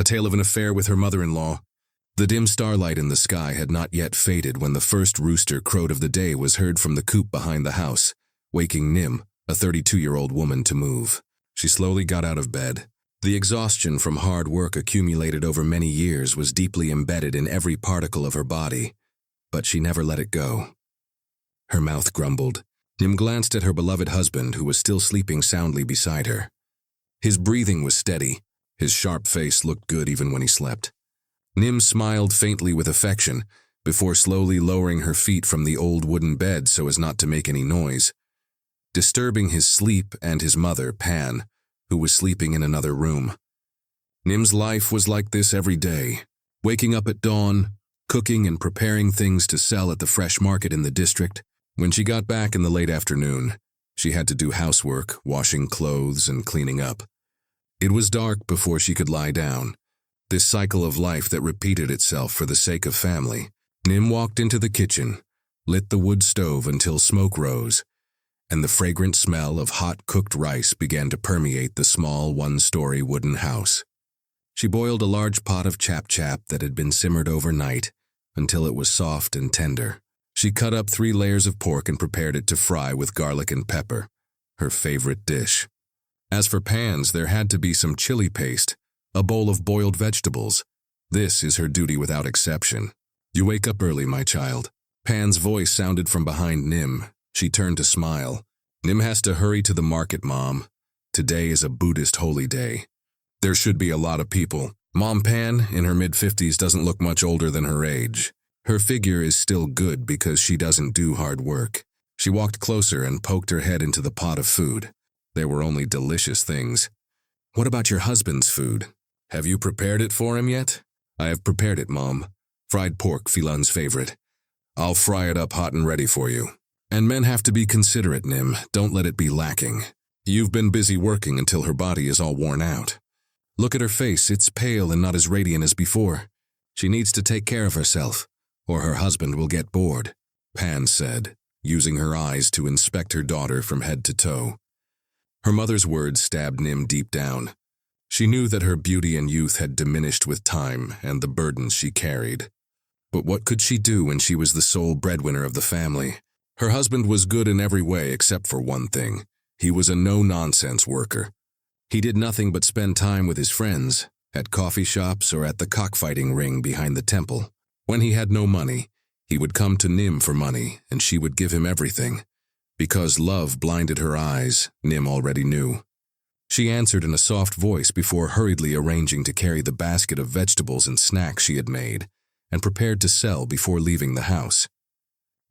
a tale of an affair with her mother-in-law. The dim starlight in the sky had not yet faded when the first rooster crowed of the day was heard from the coop behind the house, waking Nim, a 32-year-old woman, to move. She slowly got out of bed. The exhaustion from hard work accumulated over many years was deeply embedded in every particle of her body, but she never let it go. Her mouth grumbled. Nim glanced at her beloved husband, who was still sleeping soundly beside her. His breathing was steady. His sharp face looked good even when he slept. Nim smiled faintly with affection, before slowly lowering her feet from the old wooden bed so as not to make any noise, disturbing his sleep and his mother, Pan, who was sleeping in another room. Nim's life was like this every day, waking up at dawn, cooking and preparing things to sell at the fresh market in the district. When she got back in the late afternoon, she had to do housework, washing clothes and cleaning up. It was dark before she could lie down. This cycle of life that repeated itself for the sake of family. Nim walked into the kitchen, lit the wood stove until smoke rose, and the fragrant smell of hot cooked rice began to permeate the small one-story wooden house. She boiled a large pot of chap-chap that had been simmered overnight until it was soft and tender. She cut up 3 layers of pork and prepared it to fry with garlic and pepper, her favorite dish. As for Pans, there had to be some chili paste, a bowl of boiled vegetables. This is her duty without exception. You wake up early, my child. Pan's voice sounded from behind Nim. She turned to smile. Nim has to hurry to the market, Mom. Today is a Buddhist holy day. There should be a lot of people. Mom Pan, in her mid-50s, doesn't look much older than her age. Her figure is still good because she doesn't do hard work. She walked closer and poked her head into the pot of food. There were only delicious things. What about your husband's food? Have you prepared it for him yet? I have prepared it, Mom. Fried pork, Philan's favorite. I'll fry it up hot and ready for you. And men have to be considerate, Nim. Don't let it be lacking. You've been busy working until her body is all worn out. Look at her face. It's pale and not as radiant as before. She needs to take care of herself, or her husband will get bored, Pan said, using her eyes to inspect her daughter from head to toe. Her mother's words stabbed Nim deep down. She knew that her beauty and youth had diminished with time and the burdens she carried. But what could she do when she was the sole breadwinner of the family? Her husband was good in every way except for one thing. He was a no-nonsense worker. He did nothing but spend time with his friends, at coffee shops or at the cockfighting ring behind the temple. When he had no money, he would come to Nim for money, and she would give him everything. Because love blinded her eyes, Nim already knew. She answered in a soft voice before hurriedly arranging to carry the basket of vegetables and snacks she had made, and prepared to sell before leaving the house.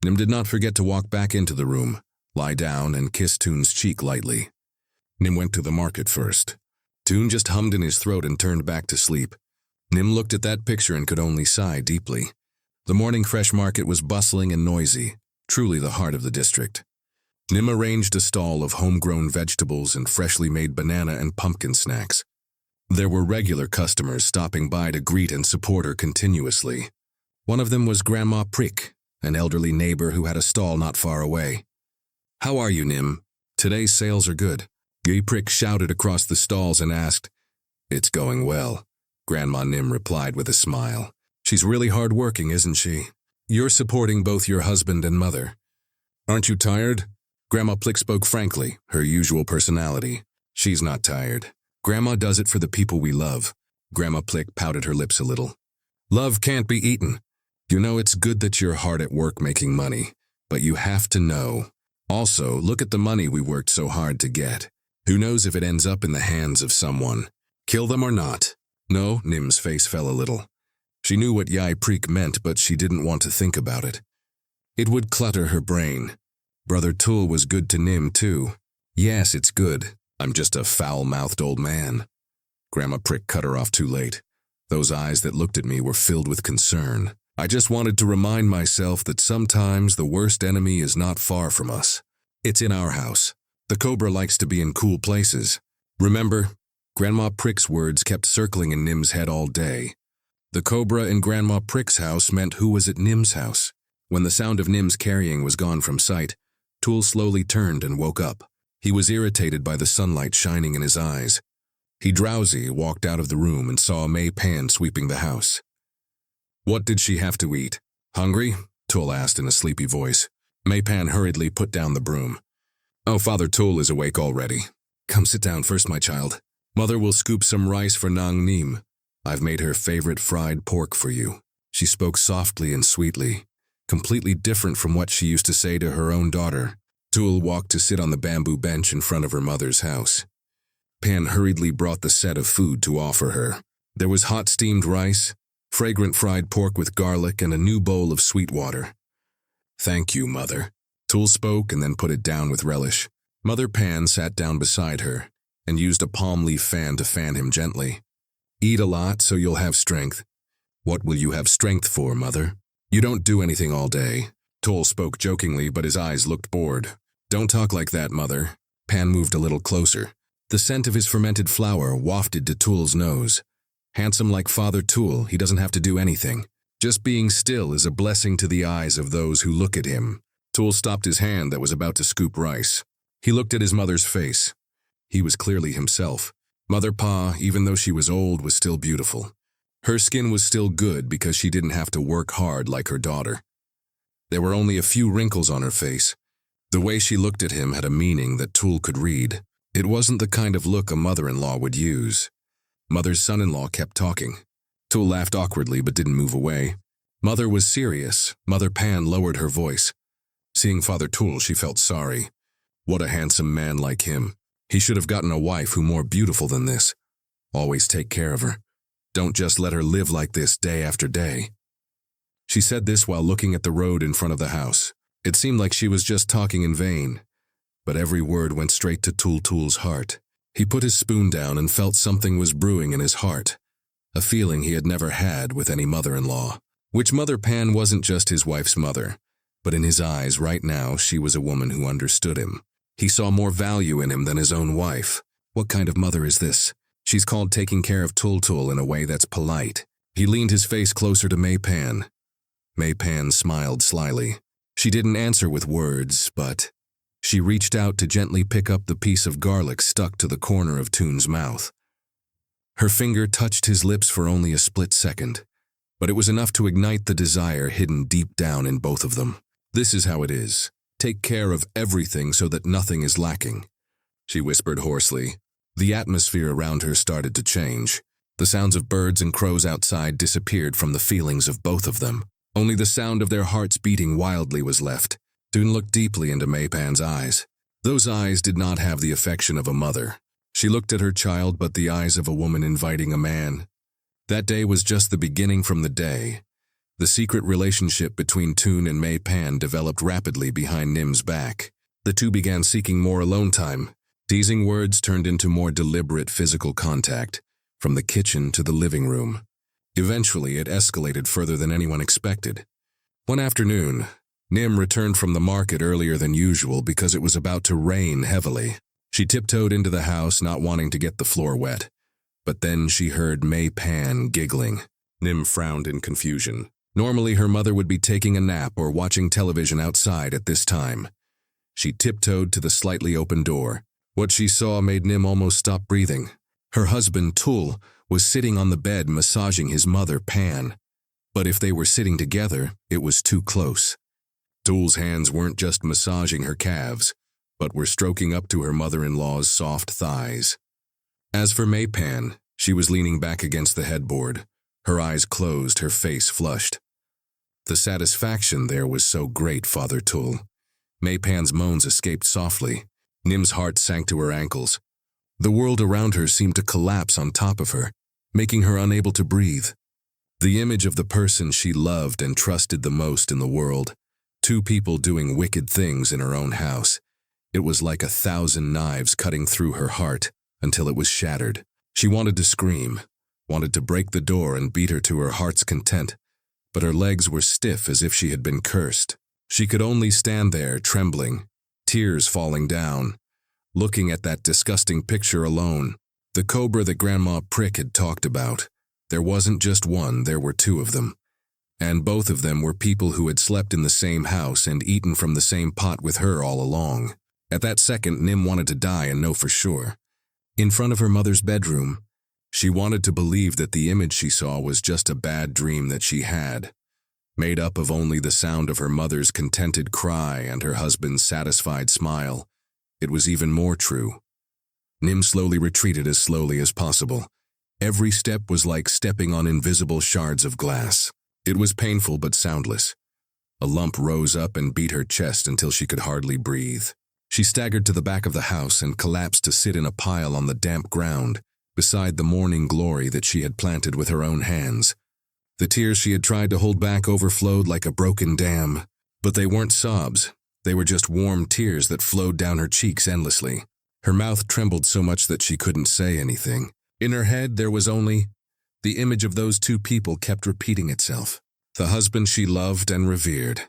Nim did not forget to walk back into the room, lie down, and kiss Toon's cheek lightly. Nim went to the market first. Toon just hummed in his throat and turned back to sleep. Nim looked at that picture and could only sigh deeply. The morning fresh market was bustling and noisy, truly the heart of the district. Nim arranged a stall of homegrown vegetables and freshly made banana and pumpkin snacks. There were regular customers stopping by to greet and support her continuously. One of them was Grandma Prick, an elderly neighbor who had a stall not far away. "How are you, Nim? Today's sales are good." Gay Prick shouted across the stalls and asked. "It's going well," Grandma Nim replied with a smile. "She's really hard-working, isn't she? You're supporting both your husband and mother. Aren't you tired?" Grandma Plick spoke frankly, her usual personality. "She's not tired. Grandma does it for the people we love." Grandma Plick pouted her lips a little. "Love can't be eaten. You know, it's good that you're hard at work making money, but you have to know. Also, look at the money we worked so hard to get. Who knows if it ends up in the hands of someone? Kill them or not?" No, Nim's face fell a little. She knew what Yai Preek meant, but she didn't want to think about it. It would clutter her brain. Brother Tul was good to Nim, too. "Yes, it's good. I'm just a foul-mouthed old man." Grandma Prick cut her off too late. Those eyes that looked at me were filled with concern. "I just wanted to remind myself that sometimes the worst enemy is not far from us. It's in our house. The cobra likes to be in cool places. Remember?" Grandma Prick's words kept circling in Nim's head all day. The cobra in Grandma Prick's house meant who was at Nim's house. When the sound of Nim's carrying was gone from sight, Tul slowly turned and woke up. He was irritated by the sunlight shining in his eyes. He drowsy walked out of the room and saw May Pan sweeping the house. What did she have to eat? Hungry? Tul asked in a sleepy voice. May Pan hurriedly put down the broom. Oh, Father Tul is awake already. Come sit down first, my child. Mother will scoop some rice for Nang Nim. I've made her favorite fried pork for you. She spoke softly and sweetly, completely different from what she used to say to her own daughter. Tul walked to sit on the bamboo bench in front of her mother's house. Pan hurriedly brought the set of food to offer her. There was hot steamed rice, fragrant fried pork with garlic, and a new bowl of sweet water. Thank you, Mother. Tul spoke and then put it down with relish. Mother Pan sat down beside her and used a palm leaf fan to fan him gently. Eat a lot so you'll have strength. What will you have strength for, Mother? You don't do anything all day. Tul spoke jokingly, but his eyes looked bored. Don't talk like that, Mother. Pan moved a little closer. The scent of his fermented flour wafted to Tul's nose. Handsome like Father Tul, he doesn't have to do anything. Just being still is a blessing to the eyes of those who look at him. Tul stopped his hand that was about to scoop rice. He looked at his mother's face. He was clearly himself. Mother Pa, even though she was old, was still beautiful. Her skin was still good because she didn't have to work hard like her daughter. There were only a few wrinkles on her face. The way she looked at him had a meaning that Tul could read. It wasn't the kind of look a mother-in-law would use. Mother's son-in-law kept talking. Tul laughed awkwardly but didn't move away. Mother was serious. Mother Pan lowered her voice. Seeing Father Tul, she felt sorry. What a handsome man like him. He should have gotten a wife who more beautiful than this. Always take care of her. Don't just let her live like this day after day. She said this while looking at the road in front of the house. It seemed like she was just talking in vain, but every word went straight to Tul's heart. He put his spoon down and felt something was brewing in his heart, a feeling he had never had with any mother-in-law. Which Mother Pan wasn't just his wife's mother, but in his eyes right now she was a woman who understood him. He saw more value in him than his own wife. What kind of mother is this? She's called taking care of Tul in a way that's polite. He leaned his face closer to May Pan. May Pan smiled slyly. She didn't answer with words, but she reached out to gently pick up the piece of garlic stuck to the corner of Tul's mouth. Her finger touched his lips for only a split second, but it was enough to ignite the desire hidden deep down in both of them. This is how it is. Take care of everything so that nothing is lacking, she whispered hoarsely. The atmosphere around her started to change. The sounds of birds and crows outside disappeared from the feelings of both of them. Only the sound of their hearts beating wildly was left. Tul looked deeply into May Pan's eyes. Those eyes did not have the affection of a mother. She looked at her child, but the eyes of a woman inviting a man. That day was just the beginning from the day. The secret relationship between Tul and May Pan developed rapidly behind Nim's back. The two began seeking more alone time. Teasing words turned into more deliberate physical contact, from the kitchen to the living room. Eventually, it escalated further than anyone expected. One afternoon, Nim returned from the market earlier than usual because it was about to rain heavily. She tiptoed into the house, not wanting to get the floor wet. But then she heard May Pan giggling. Nim frowned in confusion. Normally, her mother would be taking a nap or watching television outside at this time. She tiptoed to the slightly open door. What she saw made Nim almost stop breathing. Her husband, Tul, was sitting on the bed massaging his mother, Pan. But if they were sitting together, it was too close. Tul's hands weren't just massaging her calves, but were stroking up to her mother-in-law's soft thighs. As for May Pan, she was leaning back against the headboard, her eyes closed, her face flushed. The satisfaction there was so great, Father Tul. May Pan's moans escaped softly. Nim's heart sank to her ankles. The world around her seemed to collapse on top of her, making her unable to breathe. The image of the person she loved and trusted the most in the world, two people doing wicked things in her own house. It was like 1,000 knives cutting through her heart until it was shattered. She wanted to scream, wanted to break the door and beat her to her heart's content, but her legs were stiff as if she had been cursed. She could only stand there, trembling, tears falling down, looking at that disgusting picture alone. The cobra that Grandma Prick had talked about. There wasn't just one, there were two of them. And both of them were people who had slept in the same house and eaten from the same pot with her all along. At that second, Nim wanted to die and know for sure. in front of her mother's bedroom. She wanted to believe that the image she saw was just a bad dream that she had, made up of only the sound of her mother's contented cry and her husband's satisfied smile. It was even more true. Nim slowly retreated as slowly as possible. Every step was like stepping on invisible shards of glass. It was painful but soundless. A lump rose up and beat her chest until she could hardly breathe. She staggered to the back of the house and collapsed to sit in a pile on the damp ground, beside the morning glory that she had planted with her own hands. The tears she had tried to hold back overflowed like a broken dam, but they weren't sobs. They were just warm tears that flowed down her cheeks endlessly. Her mouth trembled so much that she couldn't say anything. In her head, there was only the image of those two people kept repeating itself. The husband she loved and revered,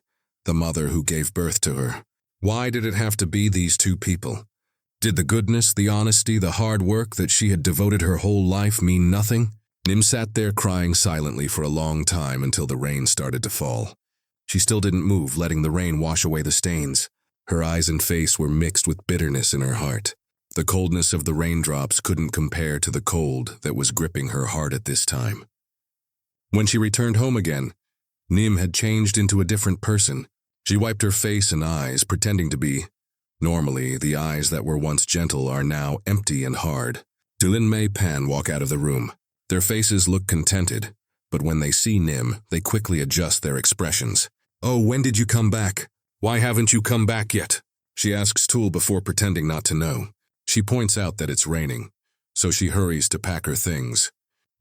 the mother who gave birth to her. Why did it have to be these two people? Did the goodness, the honesty, the hard work that she had devoted her whole life mean nothing? Nim sat there crying silently for a long time until the rain started to fall. She still didn't move, letting the rain wash away the stains. Her eyes and face were mixed with bitterness in her heart. The coldness of the raindrops couldn't compare to the cold that was gripping her heart at this time. When she returned home again, Nim had changed into a different person. She wiped her face and eyes, pretending to be. Normally, the eyes that were once gentle are now empty and hard. Dulin May Pan walk out of the room. Their faces look contented, but when they see Nim, they quickly adjust their expressions. "Oh, when did you come back? Why haven't you come back yet?" she asks Tool before pretending not to know. She points out that it's raining, so she hurries to pack her things.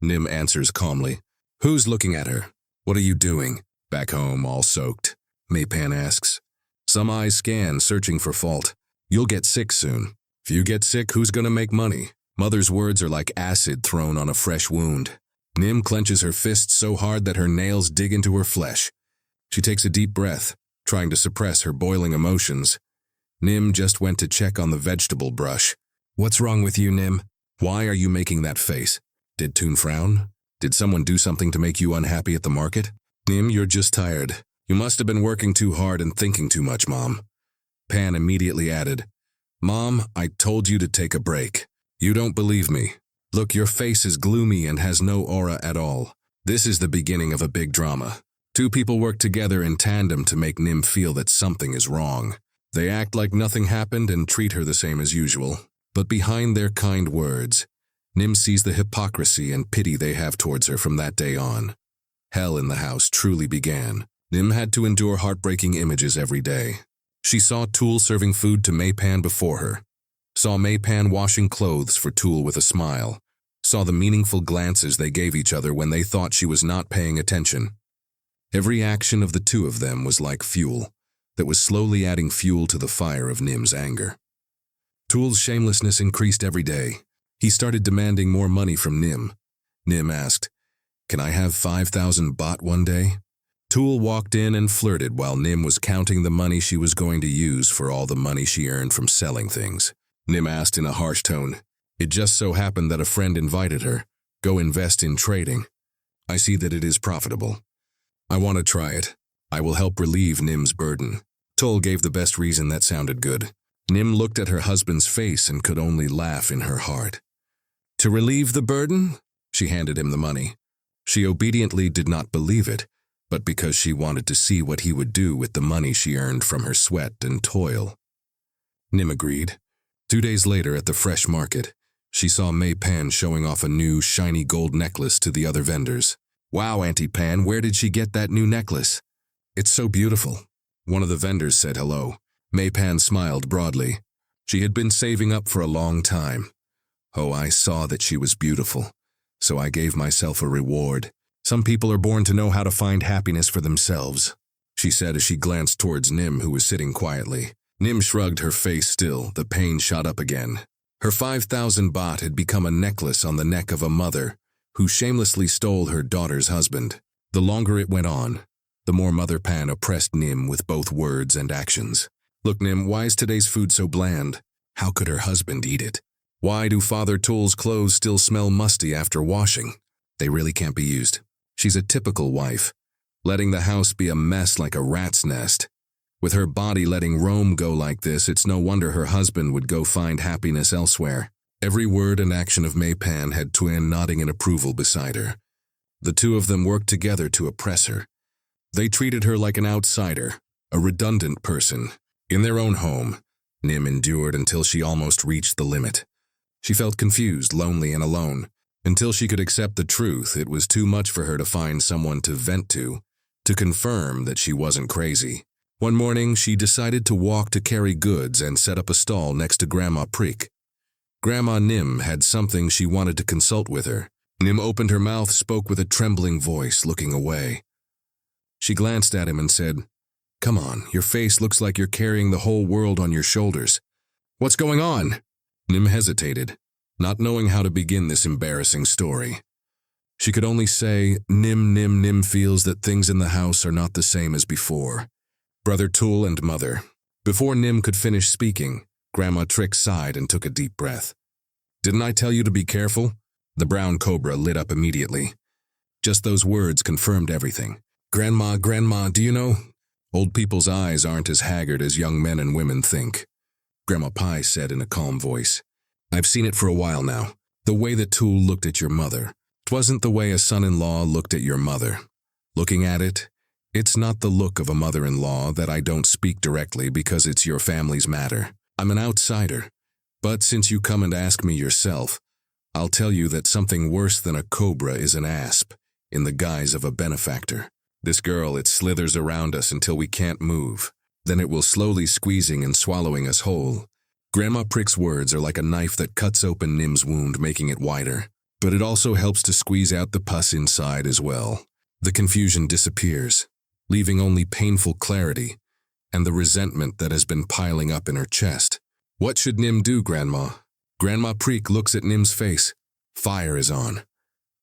Nim answers calmly. "Who's looking at her? What are you doing? Back home, all soaked?" Maypan asks. Some eyes scan, searching for fault. "You'll get sick soon. If you get sick, who's gonna make money?" Mother's words are like acid thrown on a fresh wound. Nim clenches her fists so hard that her nails dig into her flesh. She takes a deep breath, trying to suppress her boiling emotions. Nim just went to check on the vegetable brush. "What's wrong with you, Nim? Why are you making that face? Did Toon frown? Did someone do something to make you unhappy at the market?" "Nim, you're just tired. You must have been working too hard and thinking too much, Mom." Pan immediately added, "Mom, I told you to take a break. You don't believe me. Look, your face is gloomy and has no aura at all. This is the beginning of a big drama. Two people work together in tandem to make Nim feel that something is wrong. They act like nothing happened and treat her the same as usual. But behind their kind words, Nim sees the hypocrisy and pity they have towards her from that day on. Hell in the house truly began. Nim had to endure heartbreaking images every day. She saw Tool serving food to Maypan before her, saw Maypan washing clothes for Tool with a smile, saw the meaningful glances they gave each other when they thought she was not paying attention. Every action of the two of them was like fuel, that was slowly adding fuel to the fire of Nim's anger. Tool's shamelessness increased every day. He started demanding more money from Nim. Nim asked, "Can I have 5,000 baht one day?" Tool walked in and flirted while Nim was counting the money she was going to use for all the money she earned from selling things. Nim asked in a harsh tone, "It just so happened that a friend invited her. Go invest in trading. I see that it is profitable. I want to try it. I will help relieve Nim's burden." Tool gave the best reason that sounded good. Nim looked at her husband's face and could only laugh in her heart. "To relieve the burden?" She handed him the money. She obediently did not believe it, but because she wanted to see what he would do with the money she earned from her sweat and toil. Nim agreed. 2 days later at the fresh market, she saw May Pan showing off a new, shiny gold necklace to the other vendors. "Wow, Auntie Pan, where did she get that new necklace? It's so beautiful." One of the vendors said hello. May Pan smiled broadly. She had been saving up for a long time. "Oh, I saw that she was beautiful, so I gave myself a reward. Some people are born to know how to find happiness for themselves," she said as she glanced towards Nim, who was sitting quietly. Nim shrugged, her face still. The pain shot up again. Her 5,000 baht had become a necklace on the neck of a mother who shamelessly stole her daughter's husband. The longer it went on, the more Mother Pan oppressed Nim with both words and actions. "Look, Nim, why is today's food so bland? How could her husband eat it? Why do Father Tool's clothes still smell musty after washing? They really can't be used. She's a typical wife, letting the house be a mess like a rat's nest. With her body letting Rome go like this, it's no wonder her husband would go find happiness elsewhere." Every word and action of Mei Pan had Tuan nodding in approval beside her. The two of them worked together to oppress her. They treated her like an outsider, a redundant person. In their own home, Nim endured until she almost reached the limit. She felt confused, lonely, and alone. Until she could accept the truth, it was too much for her to find someone to vent to confirm that she wasn't crazy. One morning, she decided to walk to carry goods and set up a stall next to Grandma Preek. Grandma Nim had something she wanted to consult with her. Nim opened her mouth, spoke with a trembling voice, looking away. She glanced at him and said, "Come on, your face looks like you're carrying the whole world on your shoulders. What's going on?" Nim hesitated, not knowing how to begin this embarrassing story. She could only say, Nim feels that things in the house are not the same as before. Brother Tul and Mother. Before Nim could finish speaking, Grandma Trick sighed and took a deep breath. "Didn't I tell you to be careful?" The brown cobra lit up immediately. Just those words confirmed everything. Grandma, do you know? Old people's eyes aren't as haggard as young men and women think," Grandma Pai said in a calm voice. "I've seen it for a while now. The way that Tul looked at your mother. It wasn't the way a son-in-law looked at your mother. Looking at it, it's not the look of a mother-in-law that I don't speak directly because it's your family's matter. I'm an outsider. But since you come and ask me yourself, I'll tell you that something worse than a cobra is an asp, in the guise of a benefactor. This girl, it slithers around us until we can't move. Then it will slowly squeezing and swallowing us whole." Grandma Prick's words are like a knife that cuts open Nim's wound, making it wider. But it also helps to squeeze out the pus inside as well. The confusion disappears, leaving only painful clarity and the resentment that has been piling up in her chest. "What should Nim do, Grandma?" Grandma Preek looks at Nim's face. Fire is on.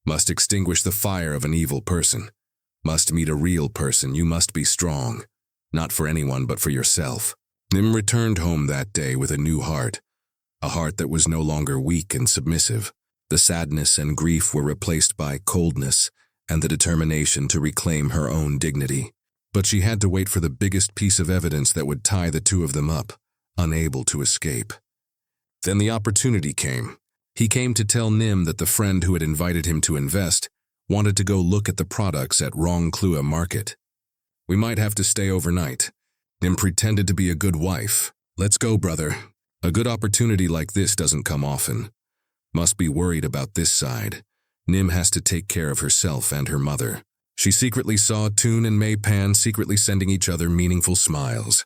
Must extinguish the fire of an evil person. Must meet a real person. You must be strong. Not for anyone, but for yourself. Nim returned home that day with a new heart. A heart that was no longer weak and submissive. The sadness and grief were replaced by coldness and the determination to reclaim her own dignity. But she had to wait for the biggest piece of evidence that would tie the two of them up, unable to escape. Then the opportunity came. He came to tell Nim that the friend who had invited him to invest wanted to go look at the products at Rongklua Market. "We might have to stay overnight." Nim pretended to be a good wife. "Let's go, brother. A good opportunity like this doesn't come often. Must be worried about this side. Nim has to take care of herself and her mother." She secretly saw Toon and Mei Pan secretly sending each other meaningful smiles.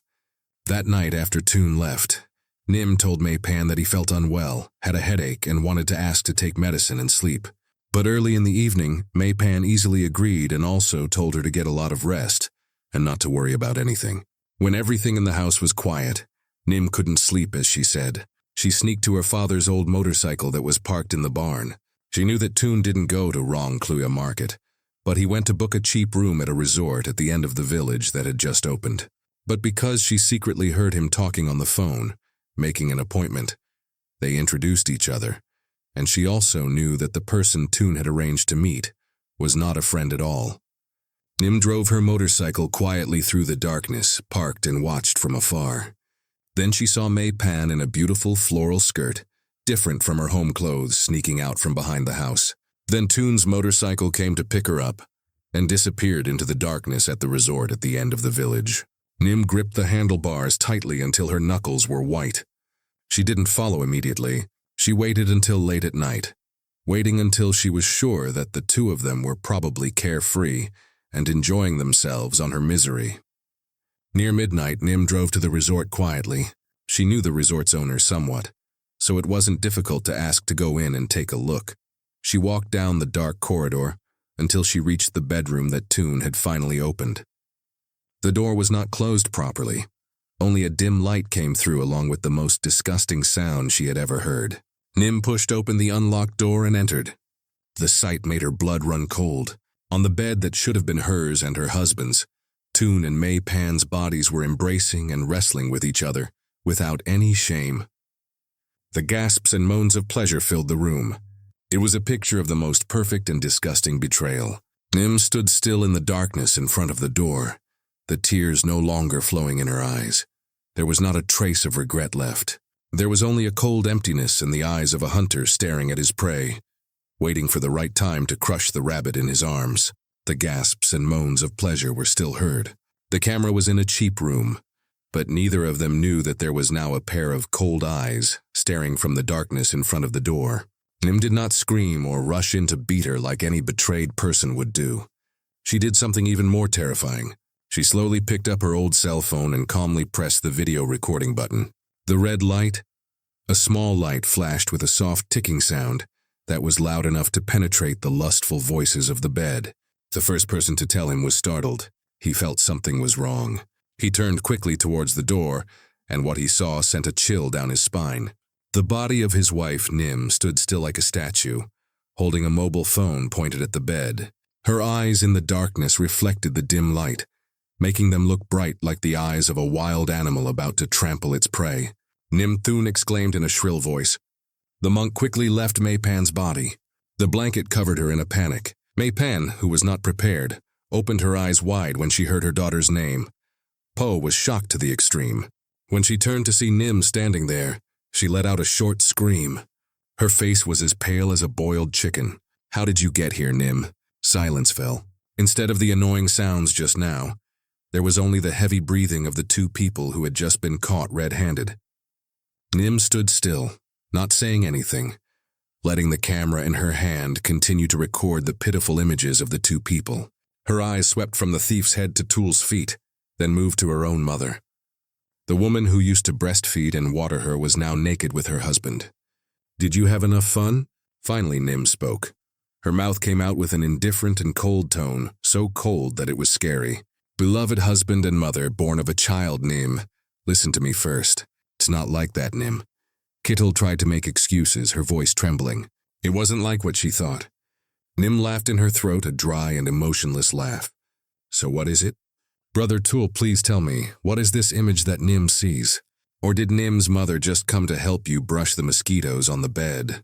That night after Toon left, Nim told Mei Pan that he felt unwell, had a headache, and wanted to ask to take medicine and sleep. But early in the evening, Mei Pan easily agreed and also told her to get a lot of rest and not to worry about anything. When everything in the house was quiet, Nim couldn't sleep, as she said. She sneaked to her father's old motorcycle that was parked in the barn. She knew that Toon didn't go to Rongklua Market, but he went to book a cheap room at a resort at the end of the village that had just opened. But because she secretly heard him talking on the phone, making an appointment, they introduced each other, and she also knew that the person Toon had arranged to meet was not a friend at all. Nim drove her motorcycle quietly through the darkness, parked and watched from afar. Then she saw Mei Pan in a beautiful floral skirt, different from her home clothes, sneaking out from behind the house. Then Toon's motorcycle came to pick her up and disappeared into the darkness at the resort at the end of the village. Nim gripped the handlebars tightly until her knuckles were white. She didn't follow immediately. She waited until late at night, waiting until she was sure that the two of them were probably carefree and enjoying themselves on her misery. Near midnight, Nim drove to the resort quietly. She knew the resort's owner somewhat, so it wasn't difficult to ask to go in and take a look. She walked down the dark corridor until she reached the bedroom that Toon had finally opened. The door was not closed properly. Only a dim light came through along with the most disgusting sound she had ever heard. Nim pushed open the unlocked door and entered. The sight made her blood run cold. On the bed that should have been hers and her husband's, Toon and Mei Pan's bodies were embracing and wrestling with each other, without any shame. The gasps and moans of pleasure filled the room. It was a picture of the most perfect and disgusting betrayal. Nim stood still in the darkness in front of the door, the tears no longer flowing in her eyes. There was not a trace of regret left. There was only a cold emptiness in the eyes of a hunter staring at his prey, waiting for the right time to crush the rabbit in his arms. The gasps and moans of pleasure were still heard. The camera was in a cheap room, but neither of them knew that there was now a pair of cold eyes staring from the darkness in front of the door. Nim did not scream or rush in to beat her like any betrayed person would do. She did something even more terrifying. She slowly picked up her old cell phone and calmly pressed the video recording button. The red light, a small light, flashed with a soft ticking sound that was loud enough to penetrate the lustful voices of the bed. The first person to tell him was startled. He felt something was wrong. He turned quickly towards the door, and what he saw sent a chill down his spine. The body of his wife, Nim, stood still like a statue, holding a mobile phone pointed at the bed. Her eyes in the darkness reflected the dim light, making them look bright like the eyes of a wild animal about to trample its prey. Nim Thune exclaimed in a shrill voice. The monk quickly left Mei Pan's body. The blanket covered her in a panic. Mei Pan, who was not prepared, opened her eyes wide when she heard her daughter's name. Po was shocked to the extreme. When she turned to see Nim standing there, she let out a short scream. Her face was as pale as a boiled chicken. How did you get here, Nim? Silence fell. Instead of the annoying sounds just now, there was only the heavy breathing of the two people who had just been caught red-handed. Nim stood still, not saying anything, letting the camera in her hand continue to record the pitiful images of the two people. Her eyes swept from the thief's head to Tool's feet, then moved to her own mother. The woman who used to breastfeed and water her was now naked with her husband. Did you have enough fun? Finally, Nim spoke. Her mouth came out with an indifferent and cold tone, so cold that it was scary. Beloved husband and mother, born of a child, Nim. Listen to me first. It's not like that, Nim. Kittle tried to make excuses, her voice trembling. It wasn't like what she thought. Nim laughed in her throat, a dry and emotionless laugh. So what is it? Brother Tool, please tell me, what is this image that Nim sees? Or did Nim's mother just come to help you brush the mosquitoes on the bed?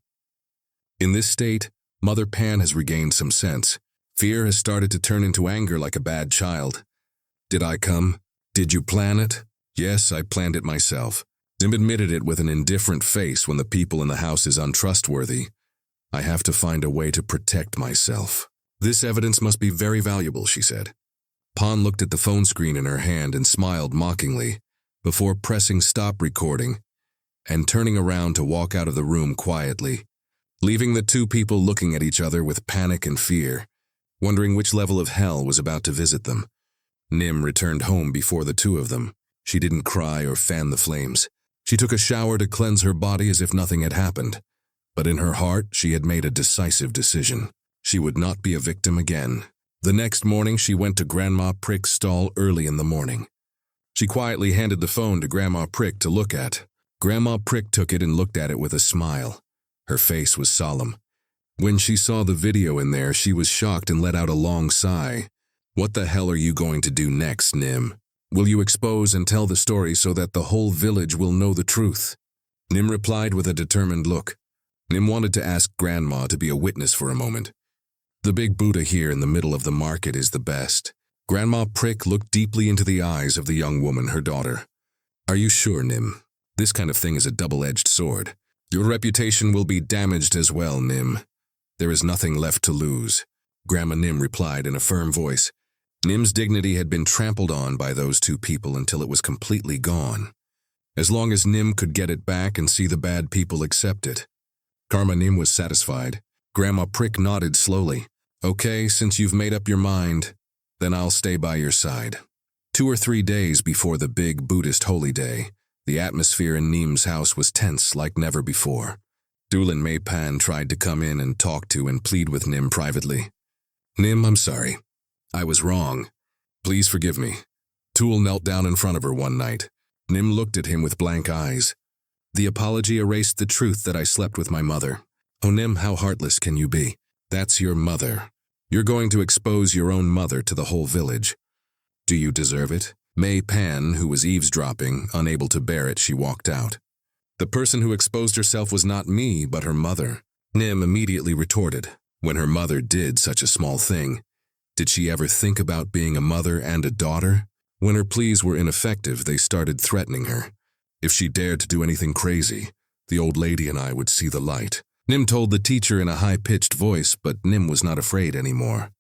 In this state, Mother Pan has regained some sense. Fear has started to turn into anger like a bad child. Did I come? Did you plan it? Yes, I planned it myself. Nim admitted it with an indifferent face when the people in the house is untrustworthy. I have to find a way to protect myself. This evidence must be very valuable, she said. Pan looked at the phone screen in her hand and smiled mockingly, before pressing stop recording and turning around to walk out of the room quietly, leaving the two people looking at each other with panic and fear, wondering which level of hell was about to visit them. Nim returned home before the two of them. She didn't cry or fan the flames. She took a shower to cleanse her body as if nothing had happened. But in her heart, she had made a decisive decision. She would not be a victim again. The next morning, she went to Grandma Prick's stall early in the morning. She quietly handed the phone to Grandma Prick to look at. Grandma Prick took it and looked at it with a smile. Her face was solemn. When she saw the video in there, she was shocked and let out a long sigh. What the hell are you going to do next, Nim? Will you expose and tell the story so that the whole village will know the truth? Nim replied with a determined look. Nim wanted to ask Grandma to be a witness for a moment. The big Buddha here in the middle of the market is the best. Grandma Prick looked deeply into the eyes of the young woman, her daughter. Are you sure, Nim? This kind of thing is a double-edged sword. Your reputation will be damaged as well, Nim. There is nothing left to lose. Grandma Nim replied in a firm voice. Nim's dignity had been trampled on by those two people until it was completely gone. As long as Nim could get it back and see the bad people accept it. Karma Nim was satisfied. Grandma Prick nodded slowly. Okay, since you've made up your mind, then I'll stay by your side. 2 or 3 days before the big Buddhist holy day, the atmosphere in Nim's house was tense like never before. Dulin Mei Pan tried to come in and talk to and plead with Nim privately. Nim, I'm sorry. I was wrong. Please forgive me. Tool knelt down in front of her one night. Nim looked at him with blank eyes. The apology erased the truth that I slept with my mother. Oh, Nim, how heartless can you be? That's your mother. You're going to expose your own mother to the whole village. Do you deserve it? Mei Pan, who was eavesdropping, unable to bear it, she walked out. The person who exposed herself was not me, but her mother. Nim immediately retorted. When her mother did such a small thing, did she ever think about being a mother and a daughter? When her pleas were ineffective, they started threatening her. If she dared to do anything crazy, the old lady and I would see the light. Nim told the teacher in a high-pitched voice, but Nim was not afraid anymore.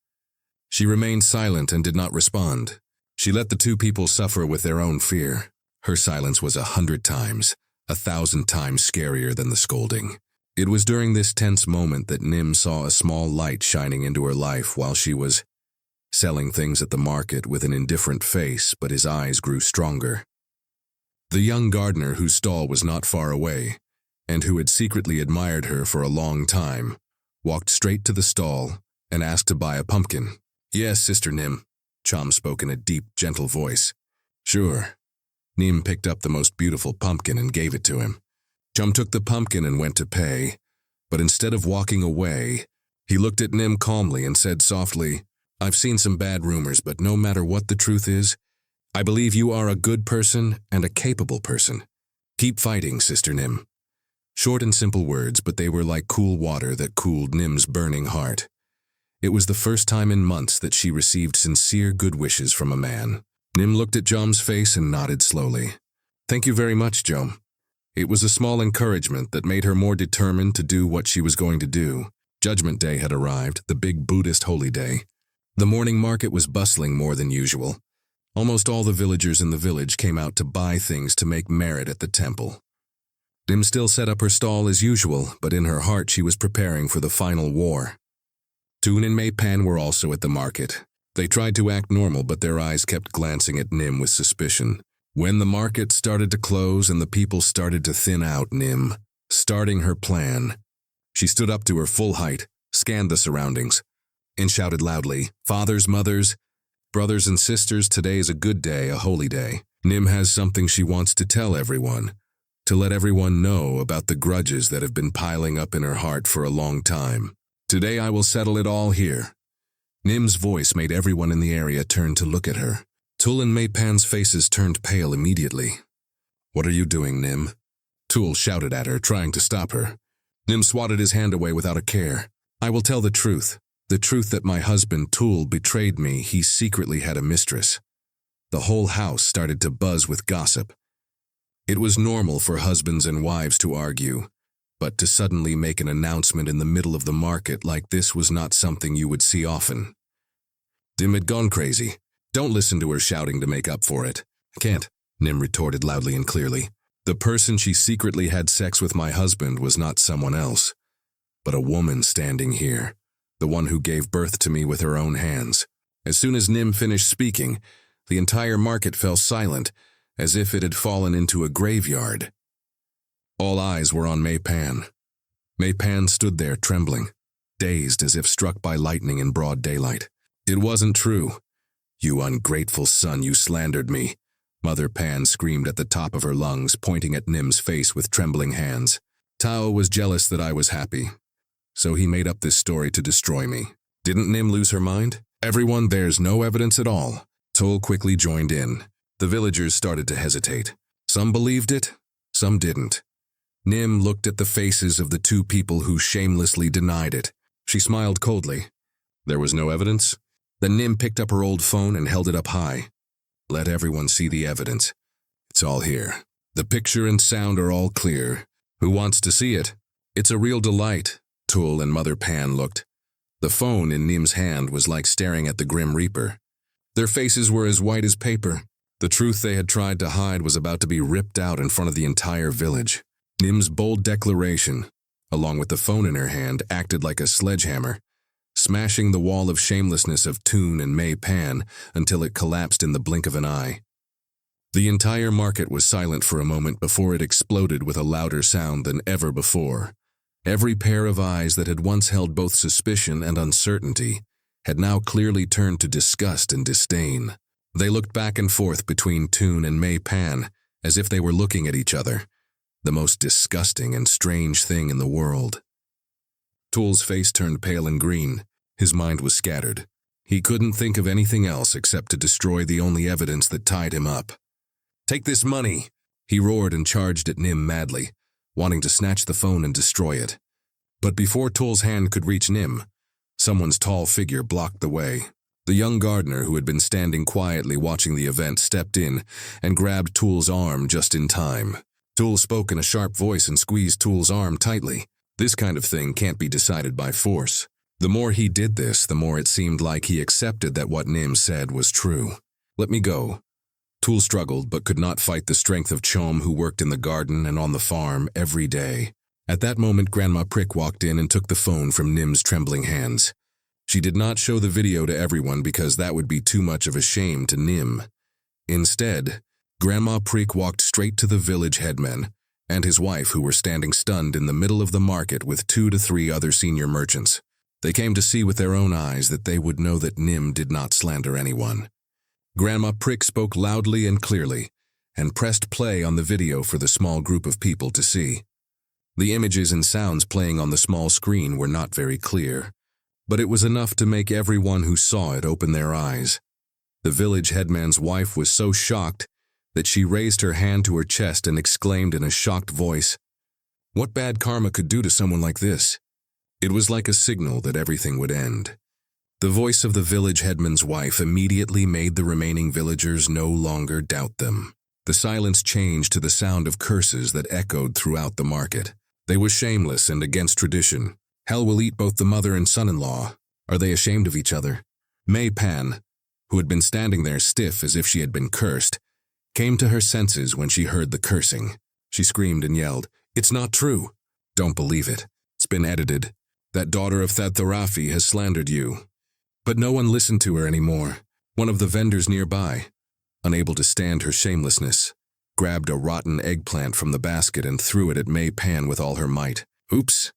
She remained silent and did not respond. She let the two people suffer with their own fear. Her silence was 100 times, 1,000 times scarier than the scolding. It was during this tense moment that Nim saw a small light shining into her life while she was selling things at the market with an indifferent face, but his eyes grew stronger. The young gardener whose stall was not far away, and who had secretly admired her for a long time, walked straight to the stall and asked to buy a pumpkin. "Yes, Sister Nim," Chom spoke in a deep, gentle voice. "Sure." Nim picked up the most beautiful pumpkin and gave it to him. Chom took the pumpkin and went to pay, but instead of walking away, he looked at Nim calmly and said softly, "I've seen some bad rumors, but no matter what the truth is, I believe you are a good person and a capable person. Keep fighting, Sister Nim." Short and simple words, but they were like cool water that cooled Nim's burning heart. It was the first time in months that she received sincere good wishes from a man. Nim looked at Jom's face and nodded slowly. "Thank you very much, Jom." It was a small encouragement that made her more determined to do what she was going to do. Judgment Day had arrived, the big Buddhist holy day. The morning market was bustling more than usual. Almost all the villagers in the village came out to buy things to make merit at the temple. Nim still set up her stall as usual, but in her heart she was preparing for the final war. Toon and Mei Pan were also at the market. They tried to act normal, but their eyes kept glancing at Nim with suspicion. When the market started to close and the people started to thin out, Nim, starting her plan. She stood up to her full height, scanned the surroundings, and shouted loudly, "Fathers, mothers, brothers and sisters, today is a good day, a holy day. Nim has something she wants to tell everyone, to let everyone know about the grudges that have been piling up in her heart for a long time. Today I will settle it all here." Nim's voice made everyone in the area turn to look at her. Tul and Mei Pan's faces turned pale immediately. "What are you doing, Nim?" Tul shouted at her, trying to stop her. Nim swatted his hand away without a care. "I will tell the truth that my husband Tul betrayed me. He secretly had a mistress." The whole house started to buzz with gossip. It was normal for husbands and wives to argue, but to suddenly make an announcement in the middle of the market like this was not something you would see often. Nim had gone crazy. "Don't listen to her shouting to make up for it." "I can't," Nim retorted loudly and clearly. "The person she secretly had sex with my husband was not someone else, but a woman standing here, the one who gave birth to me with her own hands." As soon as Nim finished speaking, the entire market fell silent, as if it had fallen into a graveyard. All eyes were on Mei Pan. Mei Pan stood there trembling, dazed as if struck by lightning in broad daylight. "It wasn't true. You ungrateful son, you slandered me," Mother Pan screamed at the top of her lungs, pointing at Nim's face with trembling hands. "Tao was jealous that I was happy, so he made up this story to destroy me." Didn't Nim lose her mind? "Everyone, there's no evidence at all." Tul quickly joined in. The villagers started to hesitate. Some believed it, some didn't. Nim looked at the faces of the two people who shamelessly denied it. She smiled coldly. There was no evidence? Then Nim picked up her old phone and held it up high. "Let everyone see the evidence. It's all here. The picture and sound are all clear. Who wants to see it?" "It's a real delight." Tul and Mother Pan looked. The phone in Nim's hand was like staring at the Grim Reaper. Their faces were as white as paper. The truth they had tried to hide was about to be ripped out in front of the entire village. Nim's bold declaration, along with the phone in her hand, acted like a sledgehammer, smashing the wall of shamelessness of Toon and Mei Pan until it collapsed in the blink of an eye. The entire market was silent for a moment before it exploded with a louder sound than ever before. Every pair of eyes that had once held both suspicion and uncertainty had now clearly turned to disgust and disdain. They looked back and forth between Toon and Mei Pan as if they were looking at each other, the most disgusting and strange thing in the world. Tul's face turned pale and green. His mind was scattered. He couldn't think of anything else except to destroy the only evidence that tied him up. "Take this money!" He roared and charged at Nim madly, wanting to snatch the phone and destroy it. But before Tul's hand could reach Nim, someone's tall figure blocked the way. The young gardener who had been standing quietly watching the event stepped in and grabbed Tul's arm just in time. Tool spoke in a sharp voice and squeezed Tool's arm tightly. This kind of thing can't be decided by force. The more he did this, the more it seemed like he accepted that what Nim said was true. Let me go. Tool struggled but could not fight the strength of Chom, who worked in the garden and on the farm every day. At that moment, Grandma Prick walked in and took the phone from Nim's trembling hands. She did not show the video to everyone because that would be too much of a shame to Nim. Instead, Grandma Prick walked straight to the village headman and his wife, who were standing stunned in the middle of the market with 2 to 3 other senior merchants. They came to see with their own eyes that they would know that Nim did not slander anyone. Grandma Prick spoke loudly and clearly and pressed play on the video for the small group of people to see. The images and sounds playing on the small screen were not very clear, but it was enough to make everyone who saw it open their eyes. The village headman's wife was so shocked that she raised her hand to her chest and exclaimed in a shocked voice, "What bad karma could do to someone like this?" It was like a signal that everything would end. The voice of the village headman's wife immediately made the remaining villagers no longer doubt them. The silence changed to the sound of curses that echoed throughout the market. They were shameless and against tradition. Hell will eat both the mother and son-in-law. Are they ashamed of each other? May Pan, who had been standing there stiff as if she had been cursed, came to her senses when she heard the cursing. She screamed and yelled, "It's not true." "Don't believe it. It's been edited. That daughter of Thadtharafi has slandered you." But no one listened to her anymore. One of the vendors nearby, unable to stand her shamelessness, grabbed a rotten eggplant from the basket and threw it at May Pan with all her might. Oops!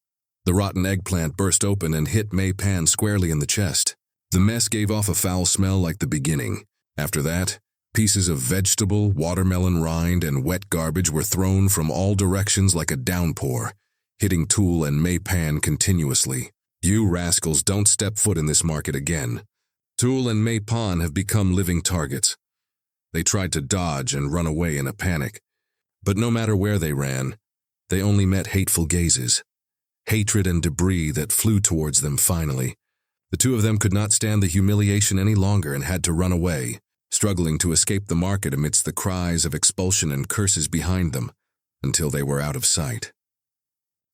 The rotten eggplant burst open and hit May Pan squarely in the chest. The mess gave off a foul smell like the beginning. After that, pieces of vegetable, watermelon rind, and wet garbage were thrown from all directions like a downpour, hitting Tool and May Pan continuously. "You rascals don't step foot in this market again." Tool and May Pan have become living targets. They tried to dodge and run away in a panic, but no matter where they ran, they only met hateful gazes, hatred and debris that flew towards them finally. The two of them could not stand the humiliation any longer and had to run away, struggling to escape the market amidst the cries of expulsion and curses behind them, until they were out of sight.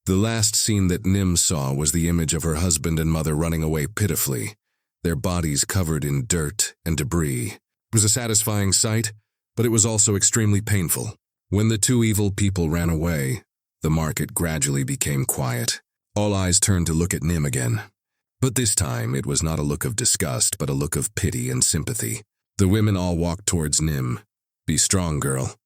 The last scene that Nim saw was the image of her husband and mother running away pitifully, their bodies covered in dirt and debris. It was a satisfying sight, but it was also extremely painful. When the two evil people ran away, the market gradually became quiet. All eyes turned to look at Nim again. But this time, it was not a look of disgust, but a look of pity and sympathy. The women all walked towards Nim. "Be strong, girl."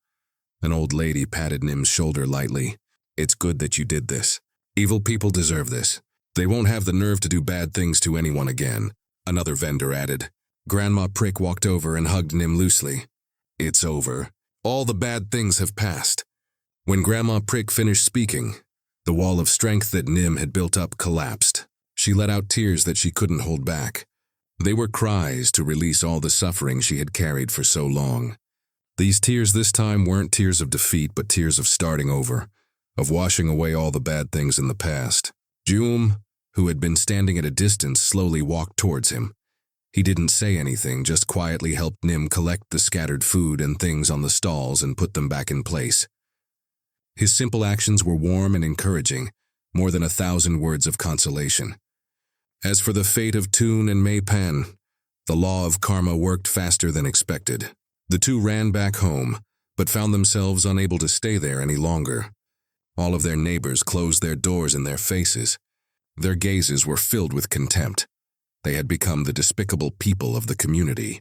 An old lady patted Nim's shoulder lightly. "It's good that you did this. Evil people deserve this. They won't have the nerve to do bad things to anyone again," another vendor added. Grandma Prick walked over and hugged Nim loosely. "It's over. All the bad things have passed." When Grandma Prick finished speaking, the wall of strength that Nim had built up collapsed. She let out tears that she couldn't hold back. They were cries to release all the suffering she had carried for so long. These tears this time weren't tears of defeat, but tears of starting over, of washing away all the bad things in the past. Joom, who had been standing at a distance, slowly walked towards him. He didn't say anything, just quietly helped Nim collect the scattered food and things on the stalls and put them back in place. His simple actions were warm and encouraging, more than 1,000 words of consolation. As for the fate of Toon and May Pan, the law of karma worked faster than expected. The two ran back home, but found themselves unable to stay there any longer. All of their neighbors closed their doors in their faces. Their gazes were filled with contempt. They had become the despicable people of the community.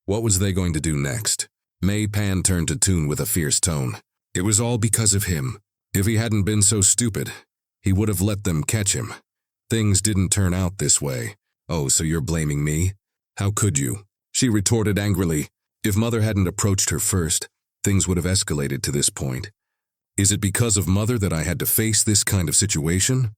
What was they going to do next? May Pan turned to Toon with a fierce tone. It was all because of him. If he hadn't been so stupid, he would have let them catch him. Things didn't turn out this way. "Oh, so you're blaming me? How could you?" she retorted angrily. If Mother hadn't approached her first, things would have escalated to this point. Is it because of Mother that I had to face this kind of situation?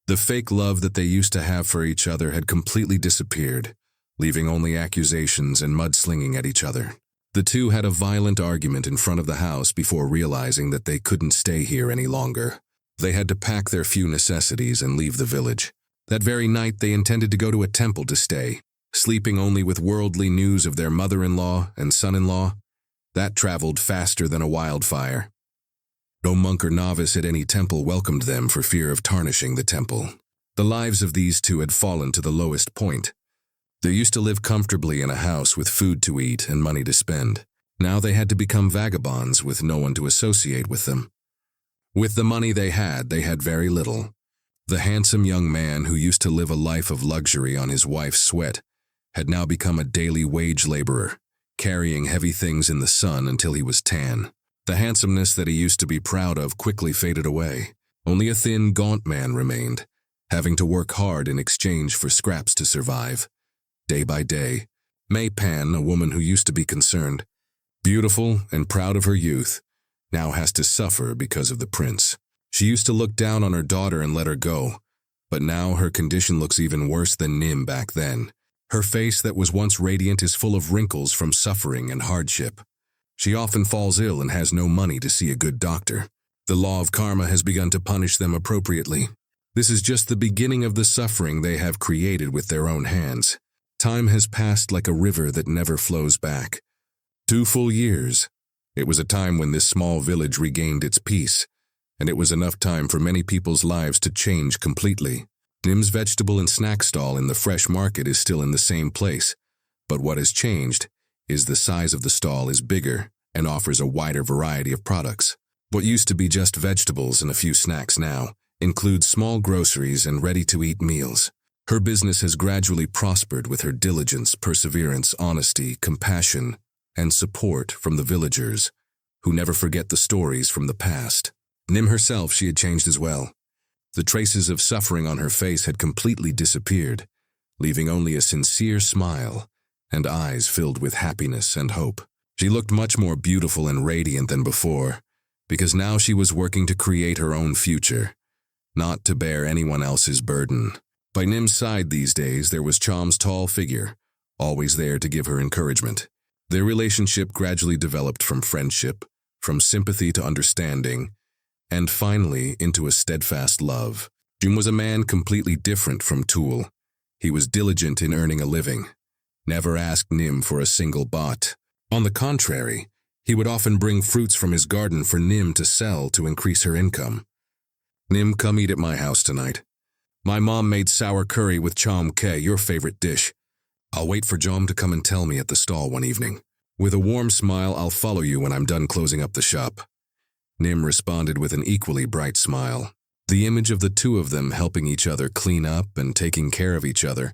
The fake love that they used to have for each other had completely disappeared, leaving only accusations and mudslinging at each other. The two had a violent argument in front of the house before realizing that they couldn't stay here any longer. They had to pack their few necessities and leave the village. That very night they intended to go to a temple to stay, sleeping only with worldly news of their mother-in-law and son-in-law. That traveled faster than a wildfire. No monk or novice at any temple welcomed them for fear of tarnishing the temple. The lives of these two had fallen to the lowest point. They used to live comfortably in a house with food to eat and money to spend. Now they had to become vagabonds with no one to associate with them. With the money they had very little. The handsome young man who used to live a life of luxury on his wife's sweat had now become a daily wage laborer, carrying heavy things in the sun until he was tan. The handsomeness that he used to be proud of quickly faded away. Only a thin, gaunt man remained, having to work hard in exchange for scraps to survive. Day by day, May Pan, a woman who used to be concerned, beautiful and proud of her youth, now has to suffer because of the prince. She used to look down on her daughter and let her go, but now her condition looks even worse than Nim back then. Her face that was once radiant is full of wrinkles from suffering and hardship. She often falls ill and has no money to see a good doctor. The law of karma has begun to punish them appropriately. This is just the beginning of the suffering they have created with their own hands. Time has passed like a river that never flows back. 2 full years. It was a time when this small village regained its peace, and it was enough time for many people's lives to change completely. Nim's vegetable and snack stall in the fresh market is still in the same place, but what has changed is the size of the stall is bigger and offers a wider variety of products. What used to be just vegetables and a few snacks now includes small groceries and ready-to-eat meals. Her business has gradually prospered with her diligence, perseverance, honesty, compassion, and support from the villagers, who never forget the stories from the past. Nim herself, she had changed as well. The traces of suffering on her face had completely disappeared, leaving only a sincere smile and eyes filled with happiness and hope. She looked much more beautiful and radiant than before, because now she was working to create her own future, not to bear anyone else's burden. By Nim's side these days there was Chom's tall figure, always there to give her encouragement. Their relationship gradually developed from friendship, from sympathy to understanding, and finally into a steadfast love. Jim was a man completely different from Tool. He was diligent in earning a living, never asked Nim for a single baht. On the contrary, he would often bring fruits from his garden for Nim to sell to increase her income. Nim, come eat at my house tonight. My mom made sour curry with chom ke, your favorite dish. I'll wait for Jom to come and tell me at the stall one evening. With a warm smile, I'll follow you when I'm done closing up the shop. Nim responded with an equally bright smile. The image of the two of them helping each other clean up and taking care of each other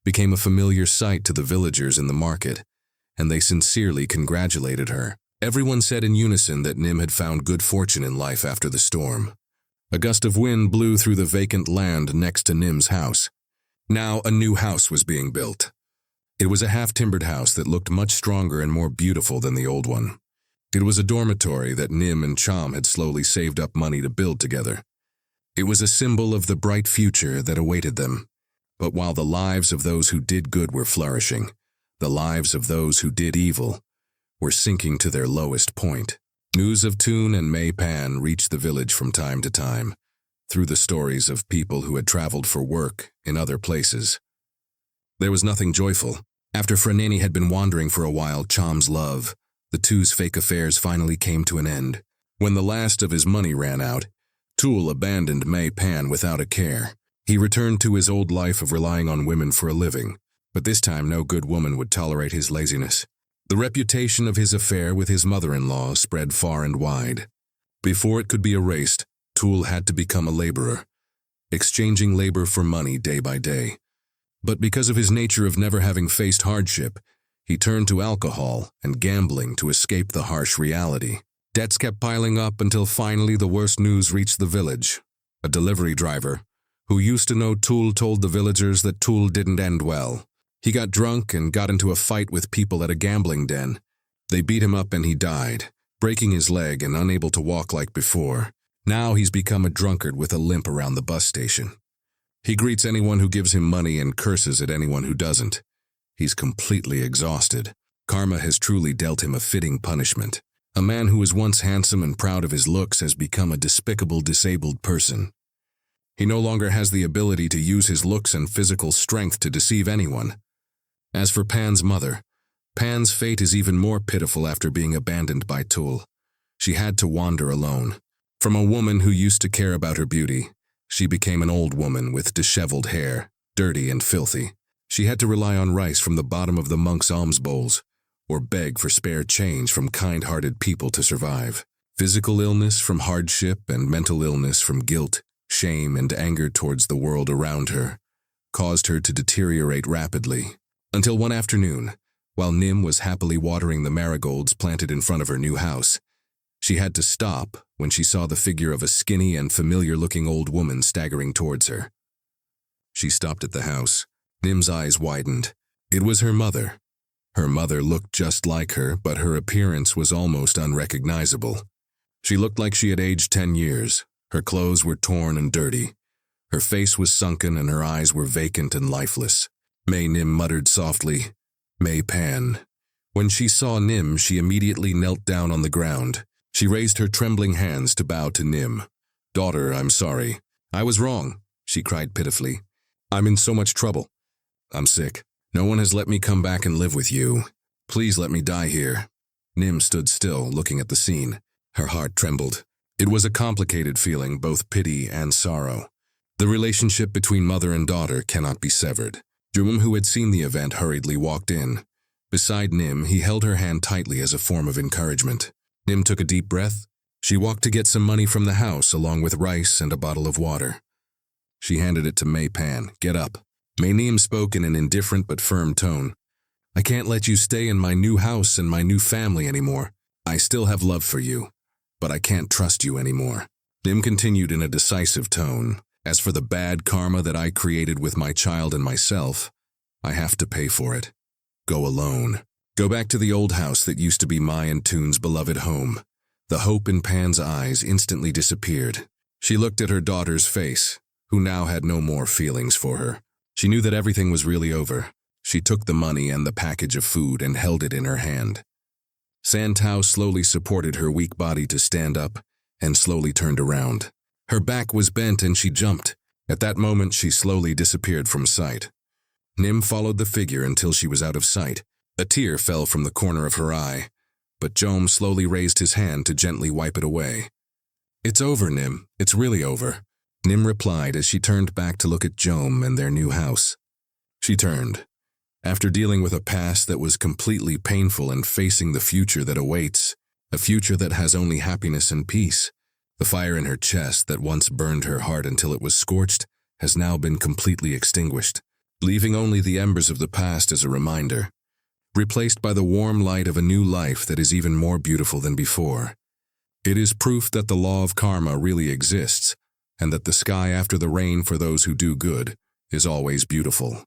became a familiar sight to the villagers in the market, and they sincerely congratulated her. Everyone said in unison that Nim had found good fortune in life after the storm. A gust of wind blew through the vacant land next to Nim's house. Now a new house was being built. It was a half-timbered house that looked much stronger and more beautiful than the old one. It was a dormitory that Nim and Chom had slowly saved up money to build together. It was a symbol of the bright future that awaited them. But while the lives of those who did good were flourishing, the lives of those who did evil were sinking to their lowest point. News of Toon and May Pan reached the village from time to time, through the stories of people who had traveled for work in other places. There was nothing joyful. After Franeni had been wandering for a while, Chom's love, the two's fake affairs finally came to an end. When the last of his money ran out, Tool abandoned May Pan without a care. He returned to his old life of relying on women for a living, but this time no good woman would tolerate his laziness. The reputation of his affair with his mother-in-law spread far and wide. Before it could be erased, Tool had to become a laborer, exchanging labor for money day by day. But because of his nature of never having faced hardship, he turned to alcohol and gambling to escape the harsh reality. Debts kept piling up until finally the worst news reached the village. A delivery driver, who used to know Tool, told the villagers that Tool didn't end well. He got drunk and got into a fight with people at a gambling den. They beat him up and he died, breaking his leg and unable to walk like before. Now he's become a drunkard with a limp around the bus station. He greets anyone who gives him money and curses at anyone who doesn't. He's completely exhausted. Karma has truly dealt him a fitting punishment. A man who was once handsome and proud of his looks has become a despicable, disabled person. He no longer has the ability to use his looks and physical strength to deceive anyone. As for Pan's mother, Pan's fate is even more pitiful after being abandoned by Tool. She had to wander alone. From a woman who used to care about her beauty, she became an old woman with disheveled hair, dirty and filthy. She had to rely on rice from the bottom of the monks' alms bowls, or beg for spare change from kind-hearted people to survive. Physical illness from hardship and mental illness from guilt, shame, and anger towards the world around her caused her to deteriorate rapidly. Until one afternoon, while Nim was happily watering the marigolds planted in front of her new house, she had to stop when she saw the figure of a skinny and familiar-looking old woman staggering towards her. She stopped at the house. Nim's eyes widened. It was her mother. Her mother looked just like her, but her appearance was almost unrecognizable. She looked like she had aged 10 years. Her clothes were torn and dirty. Her face was sunken and her eyes were vacant and lifeless. Nim muttered softly, "May Pan." When she saw Nim, she immediately knelt down on the ground. She raised her trembling hands to bow to Nim. "Daughter, I'm sorry. I was wrong," she cried pitifully. "I'm in so much trouble. I'm sick. No one has let me come back and live with you. Please let me die here." Nim stood still, looking at the scene. Her heart trembled. It was a complicated feeling, both pity and sorrow. The relationship between mother and daughter cannot be severed. Jum, who had seen the event, hurriedly walked in. Beside Nim, he held her hand tightly as a form of encouragement. Nim took a deep breath. She walked to get some money from the house, along with rice and a bottle of water. She handed it to May Pan. "Get up." Nim spoke in an indifferent but firm tone. "I can't let you stay in my new house and my new family anymore. I still have love for you, but I can't trust you anymore." Nim continued in a decisive tone. "As for the bad karma that I created with my child and myself, I have to pay for it. Go alone. Go back to the old house that used to be my and Toon's beloved home." The hope in Pan's eyes instantly disappeared. She looked at her daughter's face, who now had no more feelings for her. She knew that everything was really over. She took the money and the package of food and held it in her hand. Santao slowly supported her weak body to stand up and slowly turned around. Her back was bent and she jumped. At that moment, she slowly disappeared from sight. Nim followed the figure until she was out of sight. A tear fell from the corner of her eye, but Jom slowly raised his hand to gently wipe it away. "It's over, Nim. It's really over," Nim replied as she turned back to look at Jom and their new house. She turned. After dealing with a past that was completely painful and facing the future that awaits, a future that has only happiness and peace, the fire in her chest that once burned her heart until it was scorched has now been completely extinguished, leaving only the embers of the past as a reminder, replaced by the warm light of a new life that is even more beautiful than before. It is proof that the law of karma really exists, and that the sky after the rain for those who do good is always beautiful.